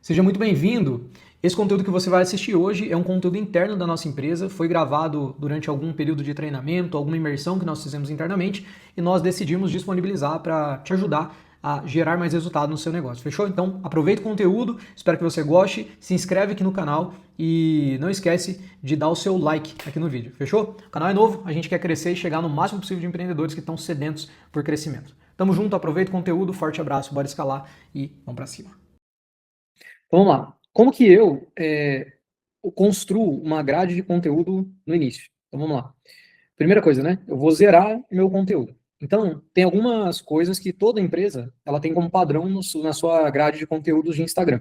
Seja muito bem-vindo. Esse conteúdo que você vai assistir hoje é um conteúdo interno da nossa empresa, foi gravado durante algum período de treinamento, alguma imersão que nós fizemos internamente e nós decidimos disponibilizar para te ajudar a gerar mais resultado no seu negócio. Fechou? Então, aproveita o conteúdo, espero que você goste, se inscreve aqui no canal e não esquece de dar o seu like aqui no vídeo. Fechou? O canal é novo, a gente quer crescer e chegar no máximo possível de empreendedores que estão sedentos por crescimento. Tamo junto, aproveita o conteúdo, forte abraço, bora escalar e vamos para cima. Vamos lá. Como que eu construo uma grade de conteúdo no início? Então vamos lá. Primeira coisa, né? Eu vou zerar meu conteúdo. Então, tem algumas coisas que toda empresa ela tem como padrão na sua grade de conteúdos de Instagram.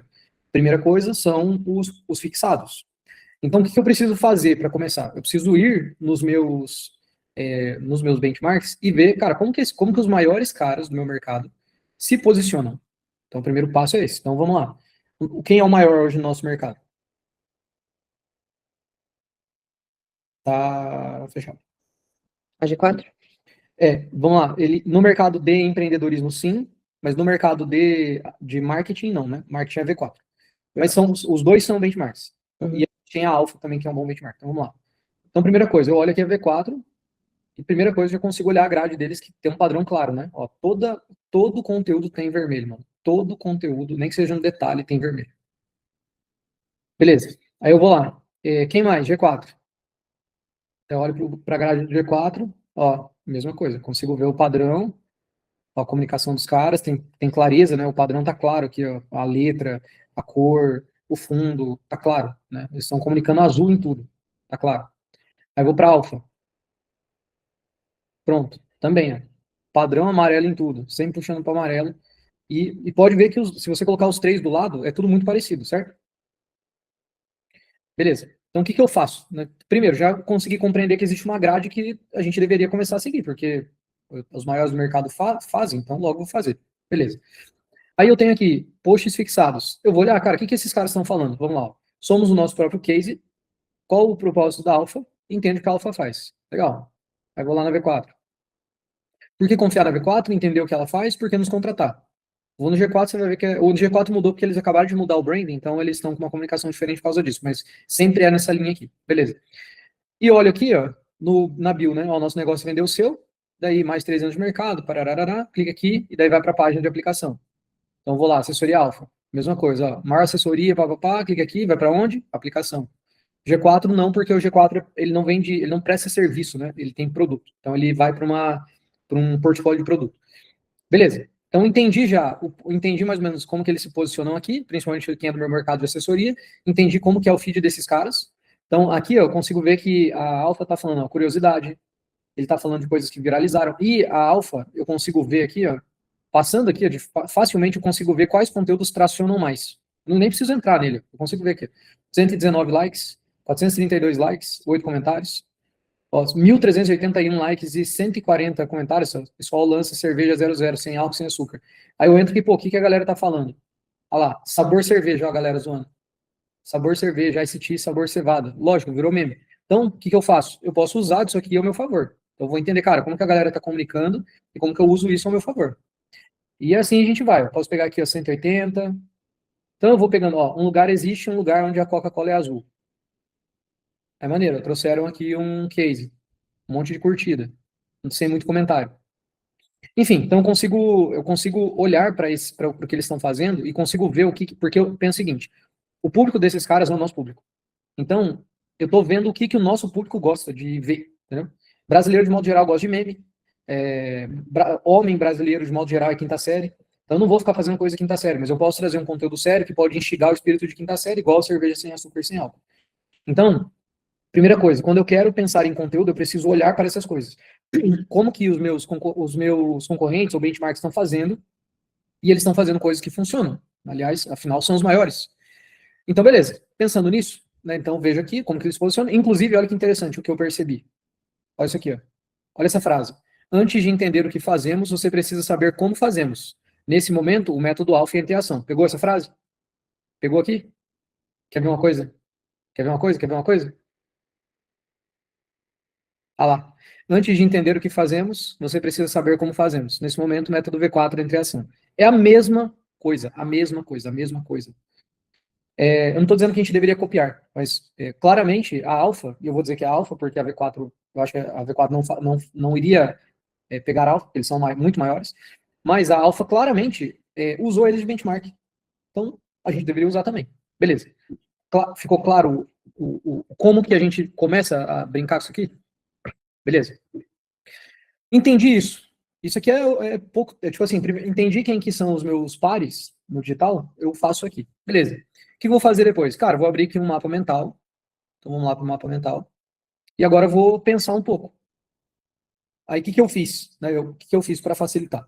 Primeira coisa são os fixados. Então, o que eu preciso fazer para começar? Eu preciso ir nos meus benchmarks e ver, cara, como que os maiores caras do meu mercado se posicionam. Então, o primeiro passo é esse. Então, vamos lá. Quem é o maior hoje no nosso mercado? Tá fechado. A G4? Vamos lá. No mercado de empreendedorismo, sim, mas no mercado de marketing, não, né? Marketing é V4. Mas os dois são benchmarks. E Uhum. tem a Alpha também, que é um bom benchmark. Então, vamos lá. Então, primeira coisa, eu olho aqui a V4, e primeira coisa, eu já consigo olhar a grade deles, que tem um padrão claro, né? Ó, todo o conteúdo tem vermelho, mano. Todo o conteúdo, nem que seja um detalhe, tem vermelho. Beleza. Aí eu vou lá. Quem mais? G4. Eu olho para a grade do G4, ó, mesma coisa, consigo ver o padrão, ó, a comunicação dos caras, tem clareza, né? O padrão tá claro aqui, ó, a letra, a cor, o fundo, tá claro, né? Eles estão comunicando azul em tudo, tá claro. Aí eu vou para alfa, pronto, também, ó, padrão amarelo em tudo, sempre puxando para amarelo. E pode ver que se você colocar os três do lado, é tudo muito parecido, certo? Beleza. Então, o que que eu faço? Né? Primeiro, já consegui compreender que existe uma grade que a gente deveria começar a seguir, porque os maiores do mercado fazem, então logo vou fazer. Beleza. Aí eu tenho aqui posts fixados. Eu vou olhar, cara, o que que esses caras estão falando? Vamos lá. Ó. Somos o nosso próprio case. Qual o propósito da Alpha? Entende o que a Alpha faz. Legal. Aí vou lá na V4. Por que confiar na V4? Entender o que ela faz? Por que nos contratar? Vou no G4, você vai ver que o G4 mudou porque eles acabaram de mudar o branding, então eles estão com uma comunicação diferente por causa disso, mas sempre é nessa linha aqui. Beleza. E olha aqui, ó, na bio, né? Ó, o nosso negócio vendeu o seu, daí mais 3 anos de mercado, pararará, clica aqui e daí vai para a página de aplicação. Então vou lá, assessoria alfa, mesma coisa, ó, maior assessoria, papapá, clica aqui, vai para onde? Aplicação. G4 não, porque o G4 ele não vende, ele não presta serviço, né? Ele tem produto. Então ele vai para um portfólio de produto. Beleza. Então entendi mais ou menos como que eles se posicionam aqui, principalmente quem é do meu mercado de assessoria, entendi como que é o feed desses caras. Então aqui ó, eu consigo ver que a Alfa está falando ó, curiosidade, ele está falando de coisas que viralizaram, e a Alfa eu consigo ver aqui, ó, passando aqui, ó, facilmente eu consigo ver quais conteúdos tracionam mais. Eu nem preciso entrar nele, eu consigo ver aqui. 119 likes, 432 likes, 8 comentários, ó, 1.381 likes e 140 comentários, o pessoal lança cerveja 00, sem álcool, sem açúcar. Aí eu entro e, pô, o que que a galera tá falando? Olha lá, sabor cerveja, ó, a galera zoando. Sabor cerveja, Ice Tea, sabor cevada. Lógico, virou meme. Então, o que que eu faço? Eu posso usar disso aqui ao meu favor. Então, eu vou entender, cara, como que a galera tá comunicando e como que eu uso isso ao meu favor. E assim a gente vai. Eu posso pegar aqui, ó, 180. Então, eu vou pegando, ó, existe um lugar onde a Coca-Cola é azul. É maneiro, trouxeram aqui um case, um monte de curtida, sem muito comentário. Enfim, então eu consigo olhar para o que eles estão fazendo e consigo ver porque eu penso o seguinte, o público desses caras é o nosso público. Então, eu estou vendo o que o nosso público gosta de ver, entendeu? Brasileiro, de modo geral, gosta de meme. Homem brasileiro, de modo geral, é quinta série. Então, eu não vou ficar fazendo coisa quinta série, mas eu posso trazer um conteúdo sério que pode instigar o espírito de quinta série, igual cerveja sem açúcar, sem álcool. Então, primeira coisa, quando eu quero pensar em conteúdo, eu preciso olhar para essas coisas. Como que os meus concorrentes ou benchmarks estão fazendo, e eles estão fazendo coisas que funcionam. Aliás, afinal, são os maiores. Então, beleza. Pensando nisso, né, então vejo aqui como que eles se posicionam. Inclusive, olha que interessante o que eu percebi. Olha isso aqui, ó. Olha essa frase. Antes de entender o que fazemos, você precisa saber como fazemos. Nesse momento, o método alfa entra em ação. Pegou essa frase? Pegou aqui? Quer ver uma coisa? Quer ver uma coisa? Quer ver uma coisa? Ah lá. Antes de entender o que fazemos, você precisa saber como fazemos. Nesse momento, o método V4 entra em ação. É a mesma coisa, a mesma coisa, a mesma coisa. Eu não estou dizendo que a gente deveria copiar, mas claramente a alfa, e eu vou dizer que é a alfa, porque a V4, eu acho que a V4 não iria pegar alfa, porque eles são muito maiores, mas a alfa claramente usou eles de benchmark. Então, a gente deveria usar também. Beleza. Ficou claro como que a gente começa a brincar com isso aqui? Beleza. Entendi isso. Isso aqui é pouco, tipo assim, entendi quem que são os meus pares no digital, eu faço aqui. Beleza. O que eu vou fazer depois? Cara, vou abrir aqui um mapa mental. Então vamos lá para o mapa mental. E agora eu vou pensar um pouco. Aí o que eu fiz? Né? O que eu fiz para facilitar?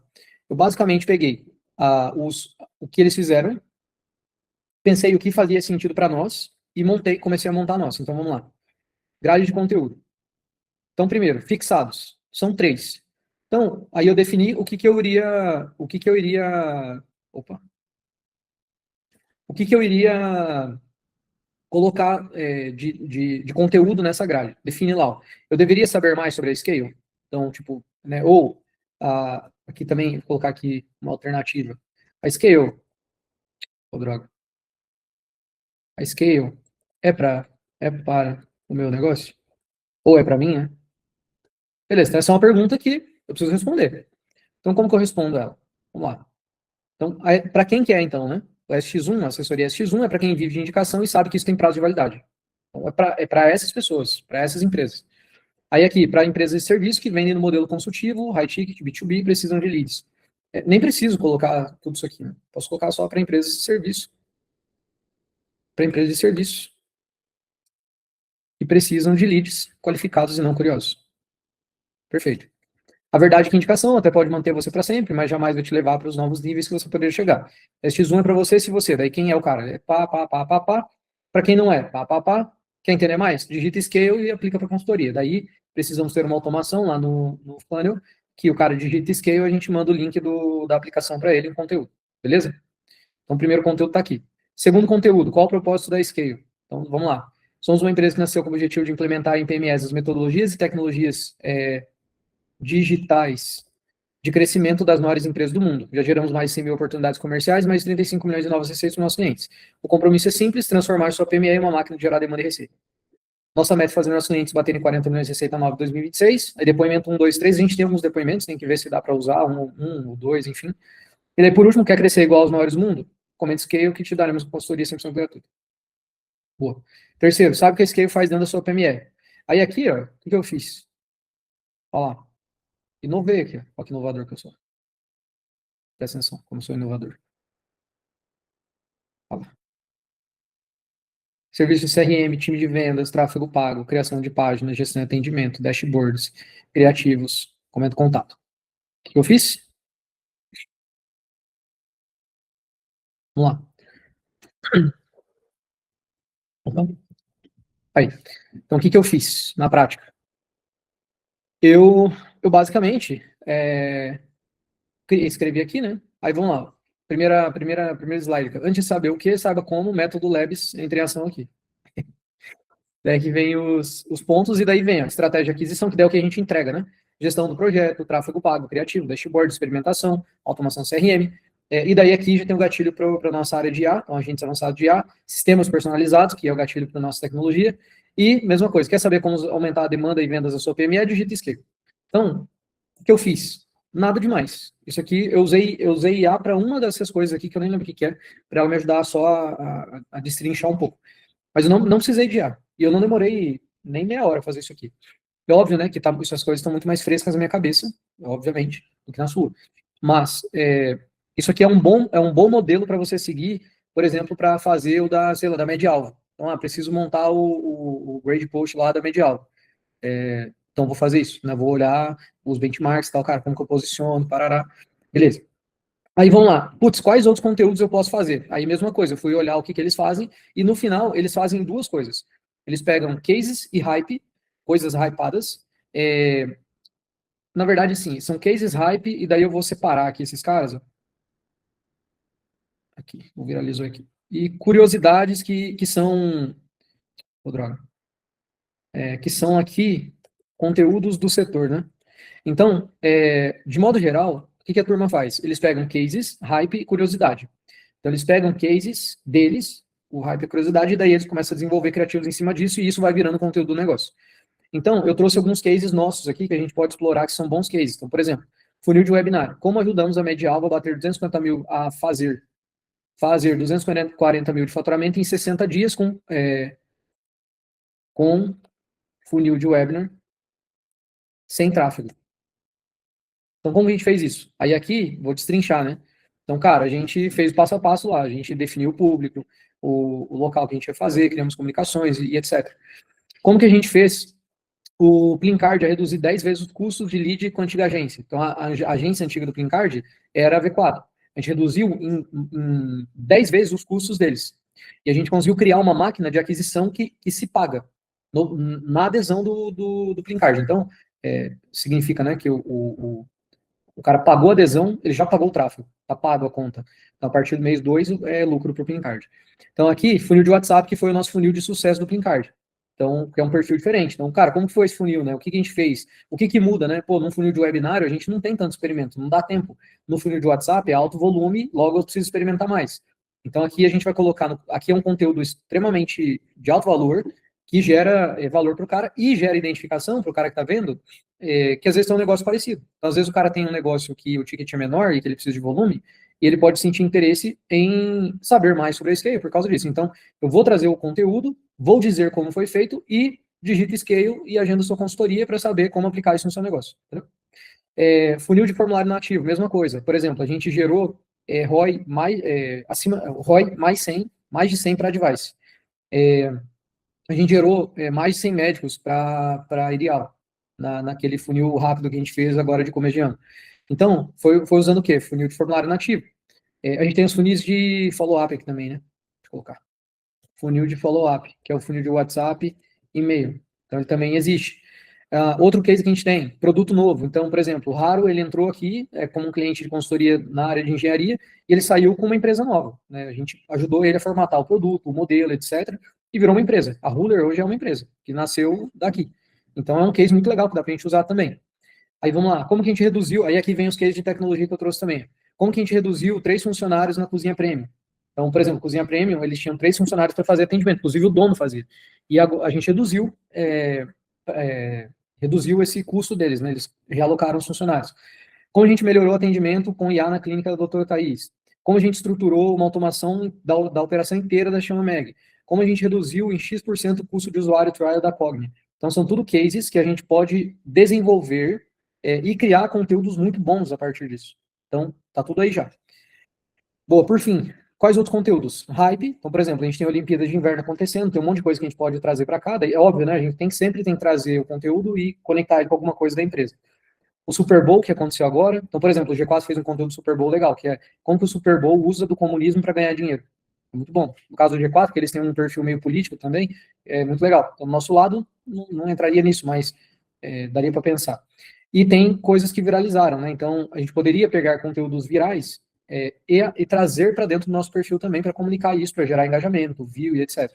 Eu basicamente peguei o que eles fizeram, pensei o que fazia sentido para nós e comecei a montar a nossa. Então vamos lá. Grade de conteúdo. Então, primeiro, fixados. São 3. Então, aí eu defini o que eu iria, opa, o que eu iria colocar de conteúdo nessa grade. Define lá. Ó. Eu deveria saber mais sobre a Scale? Então, tipo, né, ou aqui também, vou colocar aqui uma alternativa. A Scale, droga. A Scale é para o meu negócio? Ou é para mim, né? Beleza, então essa é uma pergunta que eu preciso responder. Então, como que eu respondo ela? Vamos lá. Então, para quem que é, então, né? O SX1, a assessoria SX1 é para quem vive de indicação e sabe que isso tem prazo de validade. Então, é para essas pessoas, para essas empresas. Aí aqui, para empresas de serviço que vendem no modelo consultivo, high ticket, B2B, precisam de leads. Nem preciso colocar tudo isso aqui, né? Posso colocar só para empresas de serviço. Para empresas de serviço que precisam de leads qualificados e não curiosos. Perfeito. A verdade é que indicação até pode manter você para sempre, mas jamais vai te levar para os novos níveis que você poderia chegar. X1 é para você, se você. Daí quem é o cara? É pá, pá, pá, pá, pá. Para quem não é, pá, pá, pá. Quer entender mais? Digita Scale e aplica para consultoria. Daí precisamos ter uma automação lá no funnel, que o cara digita Scale e a gente manda o link da aplicação para ele em conteúdo. Beleza? Então, o primeiro conteúdo está aqui. Segundo conteúdo, qual o propósito da Scale? Então, vamos lá. Somos uma empresa que nasceu com o objetivo de implementar em PMS as metodologias e tecnologias digitais de crescimento das maiores empresas do mundo. Já geramos mais de 100 mil oportunidades comerciais, mais de 35 milhões de novas receitas para os nossos clientes. O compromisso é simples, transformar sua PME em uma máquina de gerar demanda e receita. Nossa meta é fazer nossos clientes baterem 40 milhões de receita nova em 2026. Aí depoimento 1, 2, 3, a gente tem alguns depoimentos, tem que ver se dá para usar, um ou dois, enfim. E daí, por último, quer crescer igual aos maiores do mundo? Comente Scale que te daremos consultoria 100% gratuita. Boa. Terceiro, sabe o que a Scale faz dentro da sua PME? Aí aqui, ó, o que eu fiz? Olha lá. Inovei aqui, ó. Olha que inovador que eu sou. Presta atenção, como eu sou inovador. Olha lá. Serviço CRM, time de vendas, tráfego pago, criação de páginas, gestão de atendimento, dashboards, criativos, comando contato. O que eu fiz? Vamos lá. Opa. Aí. Então, o que eu fiz na prática? Eu basicamente escrevi aqui, né? Aí vamos lá. Primeiro slide. Antes de saber o que, saiba como, o método Labs entra em ação aqui. Daí que vem os pontos e daí vem a estratégia de aquisição, que daí é o que a gente entrega, né? Gestão do projeto, tráfego pago, criativo, dashboard, experimentação, automação CRM. E daí aqui já tem o gatilho para a nossa área de IA, então agentes avançados de IA, sistemas personalizados, que é o gatilho para a nossa tecnologia. E, mesma coisa, quer saber como aumentar a demanda e vendas da sua PME? Digita Scale. Então, o que eu fiz? Nada demais. Isso aqui, eu usei IA para uma dessas coisas aqui, que eu nem lembro o que é, para ela me ajudar só a destrinchar um pouco. Mas eu não precisei de IA. E eu não demorei nem meia hora a fazer isso aqui. É óbvio, né, que essas coisas estão muito mais frescas na minha cabeça, obviamente, do que na sua. Mas isso aqui é um bom modelo para você seguir, por exemplo, para fazer o da, sei lá, da média-alva. Então, preciso montar o grade post lá da média-alva. Então, vou fazer isso, né? Vou olhar os benchmarks, tal, cara, como que eu posiciono, parará. Beleza. Aí vamos lá. Putz, quais outros conteúdos eu posso fazer? Aí mesma coisa, eu fui olhar o que eles fazem, e no final eles fazem duas coisas. Eles pegam cases e hype, coisas hypadas. Na verdade, sim, são cases hype, e daí eu vou separar aqui esses caras. Ó. Aqui, vou viralizar aqui. E curiosidades que são. Oh, droga. Que são aqui conteúdos do setor, né? Então, de modo geral, o que a turma faz? Eles pegam cases, hype e curiosidade. Então, eles pegam cases deles, o hype e a curiosidade, e daí eles começam a desenvolver criativos em cima disso, e isso vai virando conteúdo do negócio. Então, eu trouxe alguns cases nossos aqui que a gente pode explorar, que são bons cases. Então, por exemplo, funil de webinar. Como ajudamos a MediaAlva a bater 250 mil, a fazer 240 mil de faturamento em 60 dias com funil de webinar sem tráfego. Então, como a gente fez isso? Aí aqui, vou destrinchar, né? Então, cara, a gente fez o passo a passo lá, a gente definiu o público, o local que a gente ia fazer, criamos comunicações e etc. Como que a gente fez o Plincard a reduzir 10 vezes os custos de lead com a antiga agência? Então, a agência antiga do Plincard era a V4. A gente reduziu em 10 vezes os custos deles. E a gente conseguiu criar uma máquina de aquisição que se paga na adesão do Plincard. Então, significa, né, que o cara pagou a adesão, ele já pagou o tráfego, tá pago a conta. Então, a partir do mês 2 é lucro para o Plincard. Então, aqui, funil de WhatsApp, que foi o nosso funil de sucesso do Plincard. Então, que é um perfil diferente. Então, cara, como que foi esse funil, né? O que a gente fez? O que muda, né? Pô, num funil de webinário, a gente não tem tanto experimento, não dá tempo. No funil de WhatsApp é alto volume, logo eu preciso experimentar mais. Então, aqui a gente vai colocar, aqui é um conteúdo extremamente de alto valor, que gera valor para o cara e gera identificação para o cara que está vendo, que às vezes tem um negócio parecido. Então, às vezes o cara tem um negócio que o ticket é menor e que ele precisa de volume, e ele pode sentir interesse em saber mais sobre a Scale por causa disso. Então, eu vou trazer o conteúdo, vou dizer como foi feito e digito Scale e agendo sua consultoria para saber como aplicar isso no seu negócio. Funil de formulário nativo, mesma coisa. Por exemplo, a gente gerou ROI ROI mais de 100 para device. A gente gerou mais de 100 médicos para Ideal, naquele funil rápido que a gente fez agora de começo de ano. Então, foi usando o quê? Funil de formulário nativo. A gente tem os funis de follow-up aqui também, né? Deixa eu colocar. Funil de follow-up, que é o funil de WhatsApp, e-mail. Então, ele também existe. Outro case que a gente tem, produto novo. Então, por exemplo, o Raro, ele entrou aqui como um cliente de consultoria na área de engenharia e ele saiu com uma empresa nova. Né? A gente ajudou ele a formatar o produto, o modelo, etc. E virou uma empresa. A Ruler hoje é uma empresa que nasceu daqui. Então, é um case muito legal que dá para a gente usar também. Aí, vamos lá. Como que a gente reduziu? Aí, aqui vem os cases de tecnologia que eu trouxe também. Como que a gente reduziu 3 funcionários na cozinha premium? Então, por exemplo, cozinha premium, eles tinham 3 funcionários para fazer atendimento, inclusive o dono fazia. E a gente reduziu esse custo deles, né? Eles realocaram os funcionários. Como a gente melhorou o atendimento com IA na clínica da doutora Thaís? Como a gente estruturou uma automação da operação inteira da Chama Meg? Como a gente reduziu em X% o custo de usuário trial da Cogni? Então, são tudo cases que a gente pode desenvolver e criar conteúdos muito bons a partir disso. Então, tá tudo aí já. Boa, por fim, quais outros conteúdos? Hype. Então, por exemplo, a gente tem a Olimpíada de Inverno acontecendo, tem um monte de coisa que a gente pode trazer para cá. É óbvio, né? A gente sempre tem que trazer o conteúdo e conectar ele com alguma coisa da empresa. O Super Bowl, que aconteceu agora. Então, por exemplo, o G4 fez um conteúdo do Super Bowl legal, que é como que o Super Bowl usa do comunismo para ganhar dinheiro. É muito bom. No caso do G4, que eles têm um perfil meio político também, é muito legal. Então, do nosso lado, não entraria nisso, mas daria para pensar. E tem coisas que viralizaram, né? Então, a gente poderia pegar conteúdos virais e trazer para dentro do nosso perfil também para comunicar isso, para gerar engajamento, view e etc.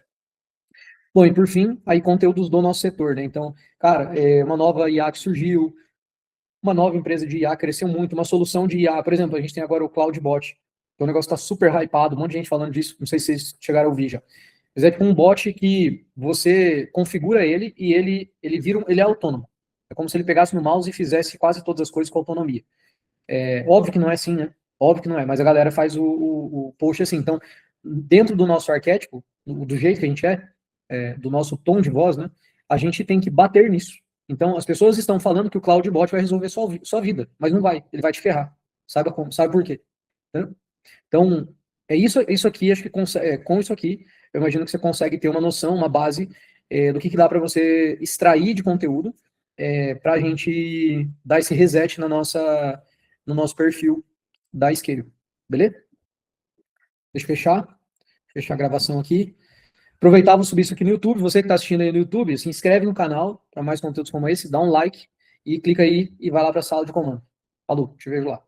Bom, e por fim, aí conteúdos do nosso setor, né? Então, cara, uma nova IA que surgiu, uma nova empresa de IA cresceu muito, uma solução de IA, por exemplo, a gente tem agora o CloudBot, que o negócio está super hypado, um monte de gente falando disso, não sei se vocês chegaram a ouvir já. Mas é tipo um bot que você configura ele e ele é autônomo. É como se ele pegasse no mouse e fizesse quase todas as coisas com autonomia. Óbvio que não é assim, né? Óbvio que não é, mas a galera faz o post assim. Então, dentro do nosso arquétipo, do jeito que a gente do nosso tom de voz, né? A gente tem que bater nisso. Então, as pessoas estão falando que o CloudBot vai resolver sua vida, mas não vai, ele vai te ferrar. Saiba como, sabe por quê? Então, isso aqui, acho que com isso aqui, eu imagino que você consegue ter uma noção, uma base do que dá para você extrair de conteúdo para a gente dar esse reset no nosso perfil da Scale. Beleza? Deixa eu fechar a gravação aqui. Aproveitar, vou subir isso aqui no YouTube. Você que está assistindo aí no YouTube, se inscreve no canal para mais conteúdos como esse, dá um like e clica aí e vai lá para a sala de comando. Falou, te vejo lá.